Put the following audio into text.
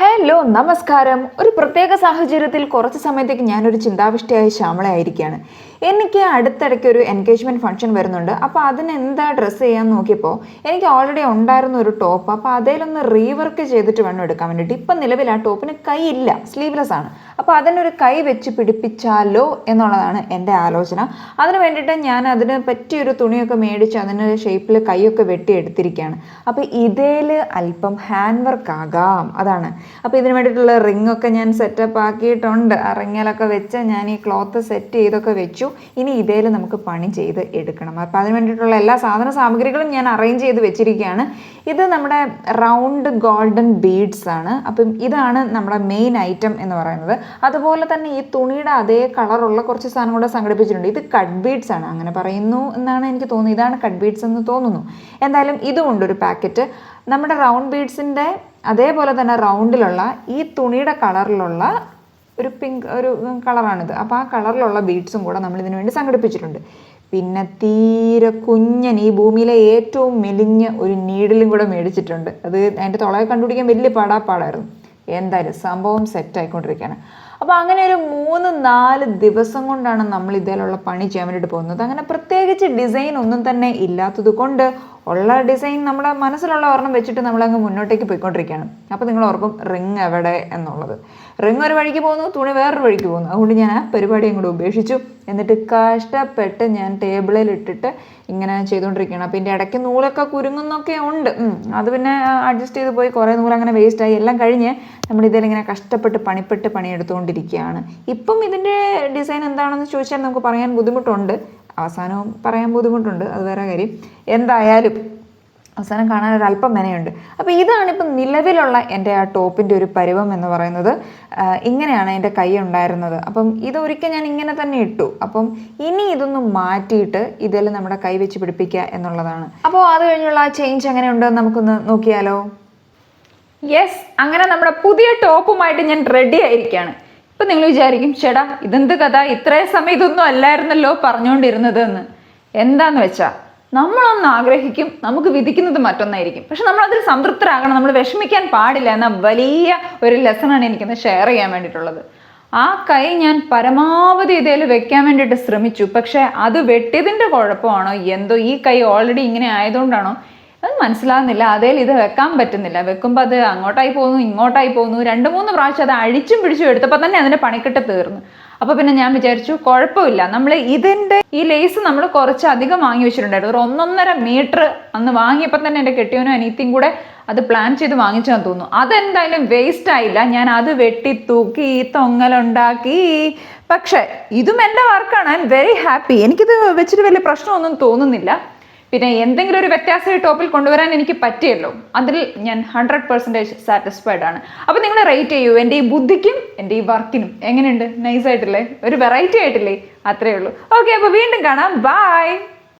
Hello നമസ്കാരം. ഒരു പ്രത്യേക സാഹചര്യത്തിൽ കുറച്ച് സമയത്തേക്ക് ഞാനൊരു ചിന്താവിഷ്ടയായ ശ്യാമളയായിരിക്കുകയാണ്. എനിക്ക് അടുത്തിടയ്ക്ക് ഒരു എൻഗേജ്മെൻറ്റ് ഫംഗ്ഷൻ വരുന്നുണ്ട്. അപ്പോൾ അതിന് എന്താ ഡ്രസ്സ് ചെയ്യാൻ നോക്കിയപ്പോൾ എനിക്ക് ഓൾറെഡി ഉണ്ടായിരുന്ന ഒരു ടോപ്പ്, അപ്പോൾ അതിലൊന്ന് റീവർക്ക് ചെയ്തിട്ട് വേണം എടുക്കാൻ വേണ്ടിയിട്ട്. ഇപ്പം നിലവിൽ ആ ടോപ്പിന് കൈ ഇല്ല, സ്ലീവ്ലെസ് ആണ്. അപ്പോൾ അതിനൊരു കൈ വെച്ച് പിടിപ്പിച്ചാലോ എന്നുള്ളതാണ് എൻ്റെ ആലോചന. അതിന് വേണ്ടിയിട്ട് ഞാൻ അതിന് പറ്റിയൊരു തുണിയൊക്കെ മേടിച്ച് അതിന് ഷേപ്പിൽ കൈയൊക്കെ വെട്ടിയെടുത്തിരിക്കുകയാണ്. അപ്പോൾ ഇതിൽ അല്പം ഹാൻഡ് വർക്ക് ആകാം, അതാണ്. അപ്പോൾ ഇതിന് വേണ്ടിയിട്ടുള്ള റിങ്ങൊക്കെ ഞാൻ സെറ്റപ്പ് ആക്കിയിട്ടുണ്ട്. ആ റിങ്ങിലൊക്കെ വെച്ച് ഞാൻ ഈ ക്ലോത്ത് സെറ്റ് ചെയ്തൊക്കെ വെച്ചു. ഇനി ഇതേൽ നമുക്ക് പണി ചെയ്ത് എടുക്കണം. അപ്പോൾ അതിന് വേണ്ടിയിട്ടുള്ള എല്ലാ സാധന സാമഗ്രികളും ഞാൻ അറേഞ്ച് ചെയ്ത് വെച്ചിരിക്കുകയാണ്. ഇത് നമ്മുടെ റൗണ്ട് ഗോൾഡൻ ബീഡ്സ് ആണ്. അപ്പം ഇതാണ് നമ്മുടെ മെയിൻ ഐറ്റം എന്ന് പറയുന്നത്. അതുപോലെ തന്നെ ഈ തുണിയുടെ അതേ കളറുള്ള കുറച്ച് സാധനം കൂടെ സംഘടിപ്പിച്ചിട്ടുണ്ട്. ഇത് കട്ട് ബീഡ്സ് ആണ്, അങ്ങനെ പറയുന്നു എന്നാണ് എനിക്ക് തോന്നുന്നത്. ഇതാണ് കട്ട് ബീഡ്സ് എന്ന് തോന്നുന്നു. എന്തായാലും ഇതുമുണ്ട് ഒരു പാക്കറ്റ്. നമ്മുടെ റൗണ്ട് ബീഡ്സിൻ്റെ അതേപോലെ തന്നെ റൗണ്ടിലുള്ള ഈ തുണിയുടെ കളറിലുള്ള ഒരു പിങ്ക് ഒരു കളറാണിത്. അപ്പോൾ ആ കളറിലുള്ള ബീഡ്സും കൂടെ നമ്മൾ ഇതിനു വേണ്ടി സംഘടിപ്പിച്ചിട്ടുണ്ട്. പിന്നെ തീരെ കുഞ്ഞൻ ഈ ഭൂമിയിലെ ഏറ്റവും മെലിഞ്ഞ ഒരു നീഡിലും കൂടെ മേടിച്ചിട്ടുണ്ട്. അത് അതിൻ്റെ തുളയെ കണ്ടുപിടിക്കാൻ വലിയ പാടായിരുന്നു. എന്തായാലും സംഭവം സെറ്റ് ആയിക്കൊണ്ടിരിക്കുകയാണ്. അപ്പോൾ അങ്ങനെ ഒരു 3-4 ദിവസം കൊണ്ടാണ് നമ്മൾ ഇതിലുള്ള പണി ചെയ്യാൻ വേണ്ടിയിട്ട് പോകുന്നത്. അങ്ങനെ പ്രത്യേകിച്ച് ഡിസൈൻ ഒന്നും തന്നെ ഇല്ലാത്തത് കൊണ്ട് ഉള്ള ഡിസൈൻ നമ്മുടെ മനസ്സിലുള്ള ഒരെണ്ണം വെച്ചിട്ട് നമ്മളങ്ങ് മുന്നോട്ടേക്ക് പോയിക്കൊണ്ടിരിക്കുകയാണ്. അപ്പോൾ നിങ്ങൾ ഓർക്കും റിങ് എവിടെ എന്നുള്ളത്. റിങ് ഒരു വഴിക്ക് പോകുന്നു, തുണി വേറൊരു വഴിക്ക് പോകുന്നു. അതുകൊണ്ട് ഞാൻ ആ പരിപാടി അങ്ങോട്ട് ഉപേക്ഷിച്ചു. എന്നിട്ട് കഷ്ടപ്പെട്ട് ഞാൻ ടേബിളിൽ ഇട്ടിട്ട് ഇങ്ങനെ ചെയ്തുകൊണ്ടിരിക്കുകയാണ്. അപ്പോൾ ഇതിൻ്റെ ഇടയ്ക്ക് നൂലൊക്കെ കുരുങ്ങുന്നൊക്കെ ഉണ്ട്. അത് പിന്നെ അഡ്ജസ്റ്റ് ചെയ്ത് പോയി. കുറേ നൂല് അങ്ങനെ വേസ്റ്റായി. എല്ലാം കഴിഞ്ഞ് നമ്മൾ ഇതിലിങ്ങനെ കഷ്ടപ്പെട്ട് പണിയെടുത്തുകൊണ്ടിരിക്കുകയാണ്. ഇപ്പം ഇതിൻ്റെ ഡിസൈൻ എന്താണെന്ന് ചോദിച്ചാൽ നമുക്ക് പറയാൻ ബുദ്ധിമുട്ടുണ്ട്. അവസാനവും പറയാൻ ബുദ്ധിമുട്ടുണ്ട്, അത് വേറെ കാര്യം. എന്തായാലും അവസാനം കാണാൻ ഒരല്പം മെനയുണ്ട്. അപ്പോൾ ഇതാണിപ്പം നിലവിലുള്ള എൻ്റെ ആ ടോപ്പിൻ്റെ ഒരു പരുവം എന്ന് പറയുന്നത്. ഇങ്ങനെയാണ് എൻ്റെ കൈ ഉണ്ടായിരുന്നത്. അപ്പം ഇതൊരിക്കൽ ഞാൻ ഇങ്ങനെ തന്നെ ഇട്ടു. അപ്പം ഇനി ഇതൊന്ന് മാറ്റിയിട്ട് ഇതിൽ നമ്മുടെ കൈ വെച്ച് പിടിപ്പിക്കുക എന്നുള്ളതാണ്. അപ്പോൾ അത് കഴിഞ്ഞുള്ള ആ ചേഞ്ച് എങ്ങനെയുണ്ടെന്ന് നമുക്കൊന്ന് നോക്കിയാലോ. യെസ്, അങ്ങനെ നമ്മുടെ പുതിയ ടോപ്പുമായിട്ട് ഞാൻ റെഡി ആയിരിക്കുകയാണ്. ഇപ്പം നിങ്ങൾ വിചാരിക്കും, ചേട്ടാ ഇതെന്ത് കഥ, ഇത്രയും സമയം ഇതൊന്നും അല്ലായിരുന്നല്ലോ പറഞ്ഞുകൊണ്ടിരുന്നത് എന്ന്. എന്താന്ന് വെച്ചാൽ നമ്മളൊന്ന് ആഗ്രഹിക്കും, നമുക്ക് വിധിക്കുന്നത് മറ്റൊന്നായിരിക്കും. പക്ഷെ നമ്മളതിൽ സംതൃപ്തരാകണം, നമ്മൾ വിഷമിക്കാൻ പാടില്ല എന്ന വലിയ ഒരു ലെസണാണ് എനിക്കിന്ന് ഷെയർ ചെയ്യാൻ വേണ്ടിയിട്ടുള്ളത്. ആ കൈ ഞാൻ പരമാവധി ഇതിൽ വെക്കാൻ വേണ്ടിയിട്ട് ശ്രമിച്ചു. പക്ഷെ അത് വെട്ടിയതിൻ്റെ കുഴപ്പമാണോ എന്തോ, ഈ കൈ ഓൾറെഡി ഇങ്ങനെ ആയതുകൊണ്ടാണോ അത് മനസ്സിലാകുന്നില്ല. അതേൽ ഇത് വെക്കാൻ പറ്റുന്നില്ല. വെക്കുമ്പോൾ അത് അങ്ങോട്ടായി പോകുന്നു, ഇങ്ങോട്ടായി പോകുന്നു. 2-3 പ്രാവശ്യം അത് അഴിച്ചും പിടിച്ചും എടുത്തപ്പോൾ തന്നെ അതിൻ്റെ പണിക്കെട്ട് തീർന്നു. അപ്പോൾ പിന്നെ ഞാൻ വിചാരിച്ചു കുഴപ്പമില്ല, നമ്മൾ ഇതിൻ്റെ ഈ ലേസ് നമ്മൾ കുറച്ച് അധികം വാങ്ങി വെച്ചിട്ടുണ്ടായിരുന്നു. ഒരു 1.5 മീറ്റർ അന്ന് വാങ്ങിയപ്പോൾ തന്നെ എൻ്റെ കെട്ടിയവനും അനിയത്തിയും കൂടെ അത് പ്ലാൻ ചെയ്ത് വാങ്ങിച്ചാന്ന് തോന്നുന്നു. അതെന്തായാലും വേസ്റ്റ് ആയില്ല. ഞാൻ അത് വെട്ടി തൂക്കി തൊങ്ങലുണ്ടാക്കി. പക്ഷേ ഇതും എൻ്റെ വർക്കാണ്. I am very happy. എനിക്കിത് വെച്ചിട്ട് വലിയ പ്രശ്നമൊന്നും തോന്നുന്നില്ല. പിന്നെ എന്തെങ്കിലും ഒരു വ്യത്യാസം ഈ ടോപ്പിൽ കൊണ്ടുവരാൻ എനിക്ക് പറ്റിയല്ലോ, അതിൽ ഞാൻ 100% സാറ്റിസ്ഫൈഡ് ആണ്. അപ്പോൾ നിങ്ങൾ റേറ്റ് ചെയ്യൂ. എൻ്റെ ഈ ബുദ്ധിക്കും എൻ്റെ ഈ വർക്കിനും എങ്ങനെയുണ്ട്? നൈസായിട്ടില്ലേ? ഒരു വെറൈറ്റി ആയിട്ടില്ലേ? അത്രയേ ഉള്ളൂ. ഓക്കെ, അപ്പോൾ വീണ്ടും കാണാം. ബൈ.